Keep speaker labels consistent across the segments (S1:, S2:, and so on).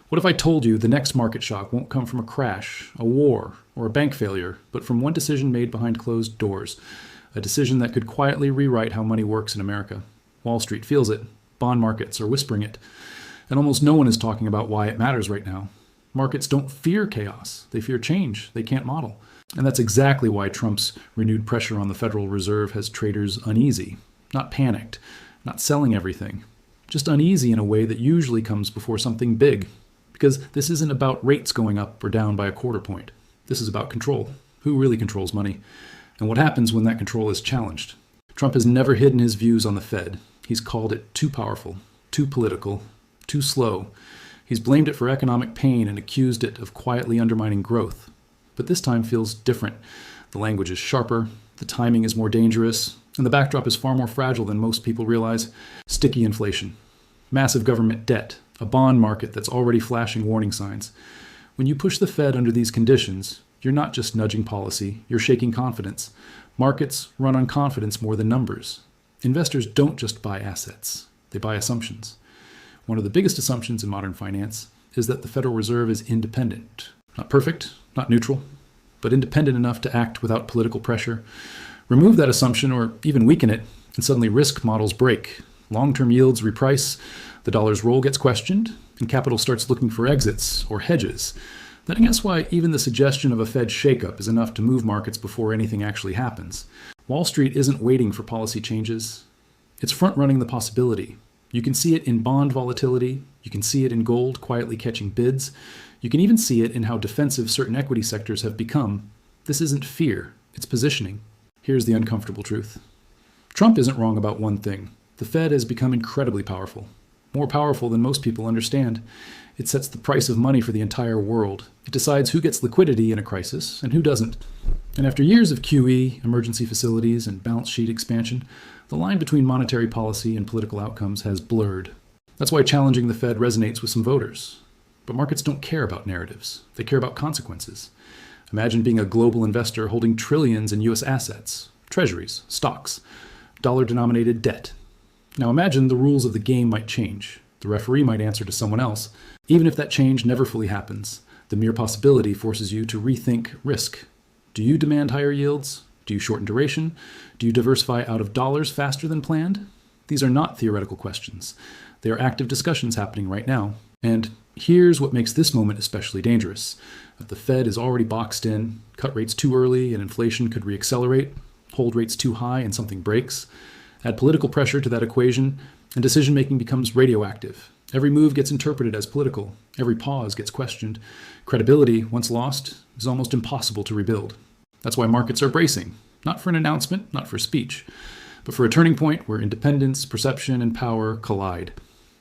S1: What if I told you the next market shock won't come from a crash, a war, or a bank failure, but from one decision made behind closed doors, a decision that could quietly rewrite how money works in America? Wall Street feels it, bond markets are whispering it, and almost no one is talking about why it matters right now. Markets don't fear chaos, they fear change they can't model. And that's exactly why Trump's renewed pressure on the Federal Reserve has traders uneasy, not panicked, not selling everything, just uneasy in a way that usually comes before something big. Because this isn't about rates going up or down by a quarter point. This is about control. Who really controls money? And what happens when that control is challenged? Trump has never hidden his views on the Fed. He's called it too powerful, too political, too slow. He's blamed it for economic pain and accused it of quietly undermining growth. But this time feels different. The language is sharper, the timing is more dangerous, and the backdrop is far more fragile than most people realize. Sticky inflation, massive government debt, a bond market that's already flashing warning signs. When you push the Fed under these conditions, you're not just nudging policy, you're shaking confidence. Markets run on confidence more than numbers. Investors don't just buy assets, they buy assumptions. One of the biggest assumptions in modern finance is that the Federal Reserve is independent. Not perfect, not neutral, but independent enough to act without political pressure. Remove that assumption or even weaken it, and suddenly risk models break. Long-term yields reprice, the dollar's role gets questioned, and capital starts looking for exits or hedges. Then guess why even the suggestion of a Fed shakeup is enough to move markets before anything actually happens. Wall Street isn't waiting for policy changes. It's front-running the possibility. You can see it in bond volatility. You can see it in gold quietly catching bids. You can even see it in how defensive certain equity sectors have become. This isn't fear, it's positioning. Here's the uncomfortable truth. Trump isn't wrong about one thing. The Fed has become incredibly powerful. More powerful than most people understand. It sets the price of money for the entire world. It decides who gets liquidity in a crisis and who doesn't. And after years of QE, emergency facilities, and balance sheet expansion, the line between monetary policy and political outcomes has blurred. That's why challenging the Fed resonates with some voters. But markets don't care about narratives. They care about consequences. Imagine being a global investor holding trillions in U.S. assets, treasuries, stocks, dollar-denominated debt. Now imagine the rules of the game might change. The referee might answer to someone else. Even if that change never fully happens, the mere possibility forces you to rethink risk. Do you demand higher yields? Do you shorten duration? Do you diversify out of dollars faster than planned? These are not theoretical questions. They are active discussions happening right now. And here's what makes this moment especially dangerous. If the Fed is already boxed in, cut rates too early and inflation could reaccelerate, hold rates too high and something breaks, add political pressure to that equation, and decision-making becomes radioactive. Every move gets interpreted as political. Every pause gets questioned. Credibility, once lost, is almost impossible to rebuild. That's why markets are bracing, not for an announcement, not for speech, but for a turning point where independence, perception, and power collide.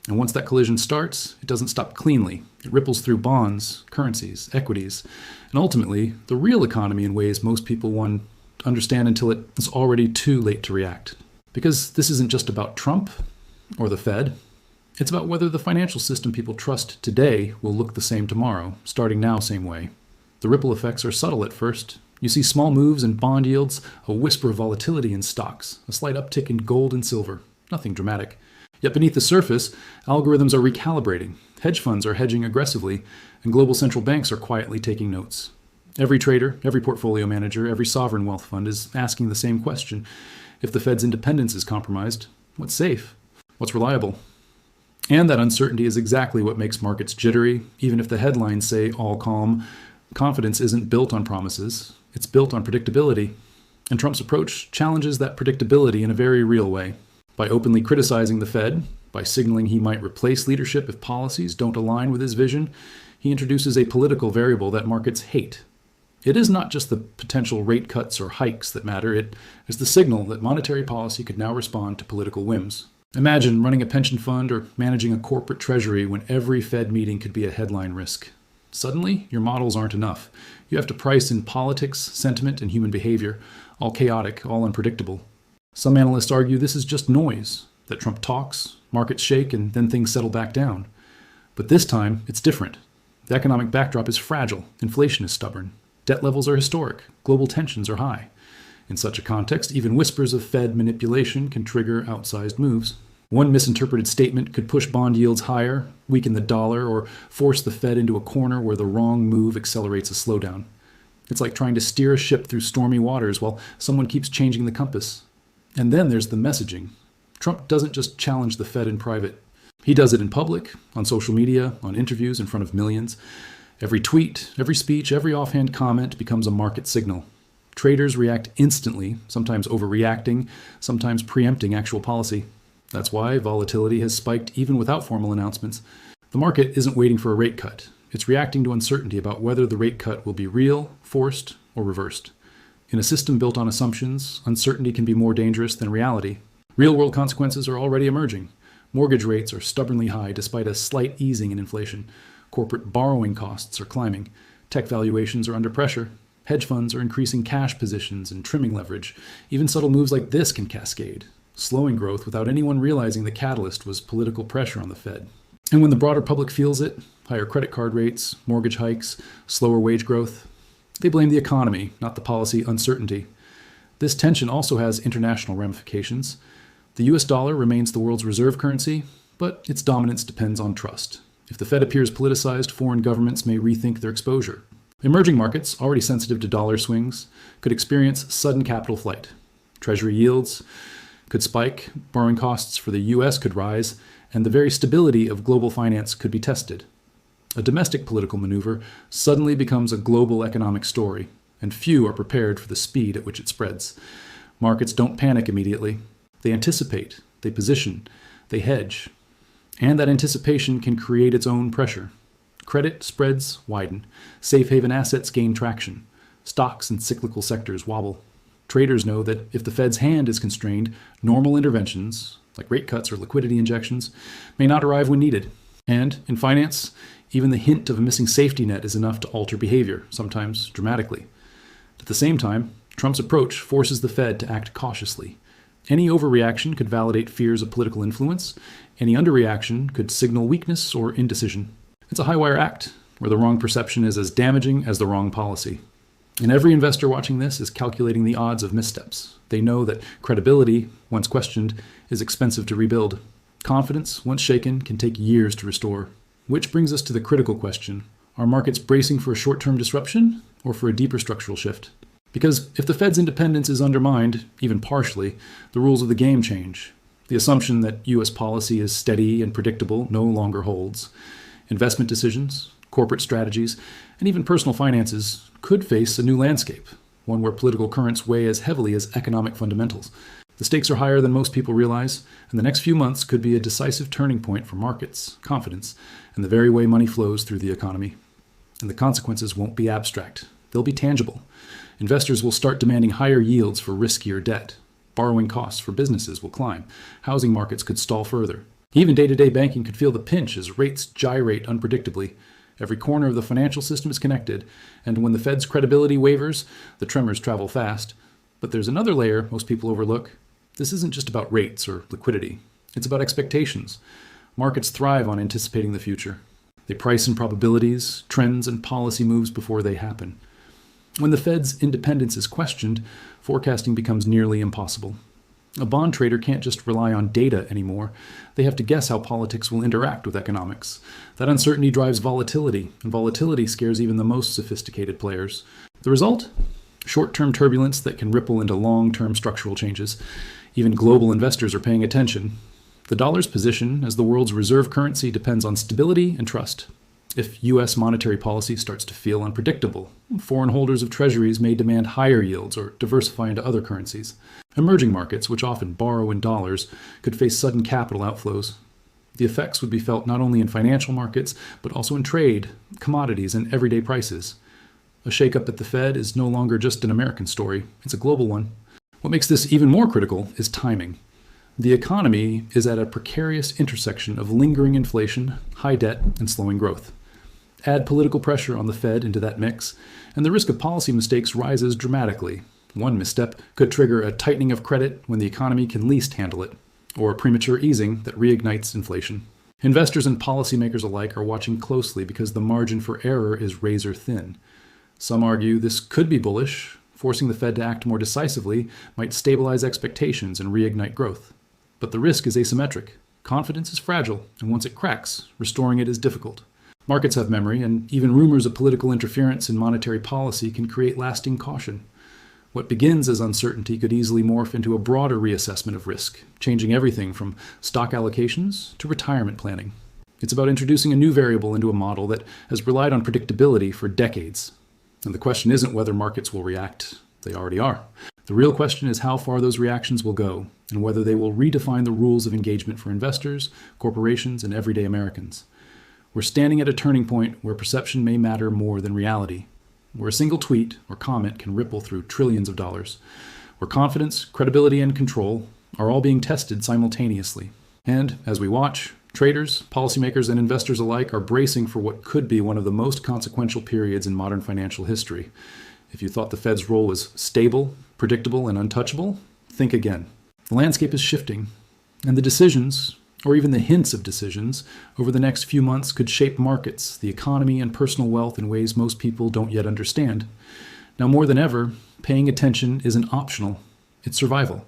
S1: And once that collision starts, it doesn't stop cleanly. It ripples through bonds, currencies, equities, and ultimately the real economy in ways most people won't understand until it is already too late to react. Because this isn't just about Trump or the Fed. It's about whether the financial system people trust today will look the same tomorrow, starting now same way. The ripple effects are subtle at first. You see small moves in bond yields, a whisper of volatility in stocks, a slight uptick in gold and silver. Nothing dramatic. Yet beneath the surface, algorithms are recalibrating, hedge funds are hedging aggressively, and global central banks are quietly taking notes. Every trader, every portfolio manager, every sovereign wealth fund is asking the same question. If the Fed's independence is compromised, what's safe? What's reliable? And that uncertainty is exactly what makes markets jittery, even if the headlines say all calm. Confidence isn't built on promises, it's built on predictability. And Trump's approach challenges that predictability in a very real way. By openly criticizing the Fed, by signaling he might replace leadership if policies don't align with his vision, he introduces a political variable that markets hate. It is not just the potential rate cuts or hikes that matter, it is the signal that monetary policy could now respond to political whims. Imagine running a pension fund or managing a corporate treasury when every Fed meeting could be a headline risk. Suddenly, your models aren't enough. You have to price in politics, sentiment, and human behavior, all chaotic, all unpredictable. Some analysts argue this is just noise, that Trump talks, markets shake, and then things settle back down. But this time, it's different. The economic backdrop is fragile, inflation is stubborn, debt levels are historic, global tensions are high. In such a context, even whispers of Fed manipulation can trigger outsized moves. One misinterpreted statement could push bond yields higher, weaken the dollar, or force the Fed into a corner where the wrong move accelerates a slowdown. It's like trying to steer a ship through stormy waters while someone keeps changing the compass. And then there's the messaging. Trump doesn't just challenge the Fed in private. He does it in public, on social media, on interviews in front of millions. Every tweet, every speech, every offhand comment becomes a market signal. Traders react instantly, sometimes overreacting, sometimes preempting actual policy. That's why volatility has spiked even without formal announcements. The market isn't waiting for a rate cut. It's reacting to uncertainty about whether the rate cut will be real, forced, or reversed. In a system built on assumptions, uncertainty can be more dangerous than reality. Real-world consequences are already emerging. Mortgage rates are stubbornly high despite a slight easing in inflation. Corporate borrowing costs are climbing. Tech valuations are under pressure. Hedge funds are increasing cash positions and trimming leverage. Even subtle moves like this can cascade, slowing growth without anyone realizing the catalyst was political pressure on the Fed. And when the broader public feels it, higher credit card rates, mortgage hikes, slower wage growth, they blame the economy, not the policy uncertainty. This tension also has international ramifications. The US dollar remains the world's reserve currency, but its dominance depends on trust. If the Fed appears politicized, foreign governments may rethink their exposure. Emerging markets, already sensitive to dollar swings, could experience sudden capital flight. Treasury yields could spike, borrowing costs for the US could rise, and the very stability of global finance could be tested. A domestic political maneuver suddenly becomes a global economic story, and few are prepared for the speed at which it spreads. Markets don't panic immediately. They anticipate, they position, they hedge. And that anticipation can create its own pressure. Credit spreads widen. Safe haven assets gain traction. Stocks and cyclical sectors wobble. Traders know that if the Fed's hand is constrained, normal interventions, like rate cuts or liquidity injections, may not arrive when needed. And in finance, even the hint of a missing safety net is enough to alter behavior, sometimes dramatically. At the same time, Trump's approach forces the Fed to act cautiously. Any overreaction could validate fears of political influence. Any underreaction could signal weakness or indecision. It's a high-wire act, where the wrong perception is as damaging as the wrong policy. And every investor watching this is calculating the odds of missteps. They know that credibility, once questioned, is expensive to rebuild. Confidence, once shaken, can take years to restore. Which brings us to the critical question. Are markets bracing for a short-term disruption or for a deeper structural shift? Because if the Fed's independence is undermined, even partially, the rules of the game change. The assumption that U.S. policy is steady and predictable no longer holds. Investment decisions, corporate strategies, and even personal finances could face a new landscape, one where political currents weigh as heavily as economic fundamentals. The stakes are higher than most people realize, and the next few months could be a decisive turning point for markets, confidence, and the very way money flows through the economy. And the consequences won't be abstract. They'll be tangible. Investors will start demanding higher yields for riskier debt. Borrowing costs for businesses will climb. Housing markets could stall further. Even day-to-day banking could feel the pinch as rates gyrate unpredictably. Every corner of the financial system is connected, and when the Fed's credibility wavers, the tremors travel fast. But there's another layer most people overlook. This isn't just about rates or liquidity. It's about expectations. Markets thrive on anticipating the future. They price in probabilities, trends, and policy moves before they happen. When the Fed's independence is questioned, forecasting becomes nearly impossible. A bond trader can't just rely on data anymore. They have to guess how politics will interact with economics. That uncertainty drives volatility, and volatility scares even the most sophisticated players. The result? Short-term turbulence that can ripple into long-term structural changes. Even global investors are paying attention. The dollar's position as the world's reserve currency depends on stability and trust. If U.S. monetary policy starts to feel unpredictable, foreign holders of treasuries may demand higher yields or diversify into other currencies. Emerging markets, which often borrow in dollars, could face sudden capital outflows. The effects would be felt not only in financial markets, but also in trade, commodities, and everyday prices. A shakeup at the Fed is no longer just an American story, it's a global one. What makes this even more critical is timing. The economy is at a precarious intersection of lingering inflation, high debt, and slowing growth. Add political pressure on the Fed into that mix, and the risk of policy mistakes rises dramatically. One misstep could trigger a tightening of credit when the economy can least handle it, or a premature easing that reignites inflation. Investors and policymakers alike are watching closely because the margin for error is razor thin. Some argue this could be bullish. Forcing the Fed to act more decisively might stabilize expectations and reignite growth. But the risk is asymmetric. Confidence is fragile, and once it cracks, restoring it is difficult. Markets have memory, and even rumors of political interference in monetary policy can create lasting caution. What begins as uncertainty could easily morph into a broader reassessment of risk, changing everything from stock allocations to retirement planning. It's about introducing a new variable into a model that has relied on predictability for decades. And the question isn't whether markets will react. They already are. The real question is how far those reactions will go, and whether they will redefine the rules of engagement for investors, corporations, and everyday Americans. We're standing at a turning point where perception may matter more than reality, where a single tweet or comment can ripple through trillions of dollars, where confidence, credibility, and control are all being tested simultaneously. And as we watch, traders, policymakers, and investors alike are bracing for what could be one of the most consequential periods in modern financial history. If you thought the Fed's role was stable, predictable, and untouchable, think again. The landscape is shifting, and the decisions, or even the hints of decisions, over the next few months could shape markets, the economy, and personal wealth in ways most people don't yet understand. Now, more than ever, paying attention isn't optional, it's survival.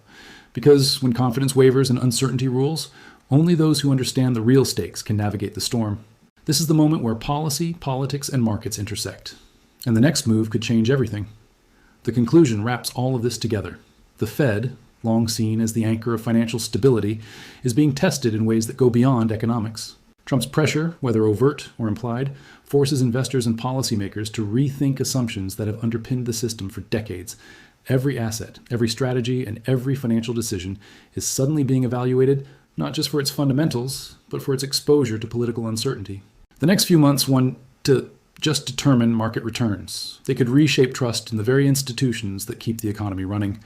S1: Because when confidence wavers and uncertainty rules, only those who understand the real stakes can navigate the storm. This is the moment where policy, politics, and markets intersect. And the next move could change everything. The conclusion wraps all of this together. The Fed, long seen as the anchor of financial stability, is being tested in ways that go beyond economics. Trump's pressure, whether overt or implied, forces investors and policymakers to rethink assumptions that have underpinned the system for decades. Every asset, every strategy, and every financial decision is suddenly being evaluated not just for its fundamentals, but for its exposure to political uncertainty. The next few months want to just determine market returns. They could reshape trust in the very institutions that keep the economy running.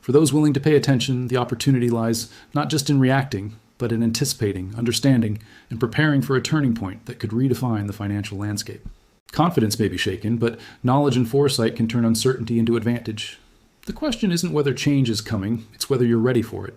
S1: For those willing to pay attention, the opportunity lies not just in reacting, but in anticipating, understanding, and preparing for a turning point that could redefine the financial landscape. Confidence may be shaken, but knowledge and foresight can turn uncertainty into advantage. The question isn't whether change is coming, it's whether you're ready for it.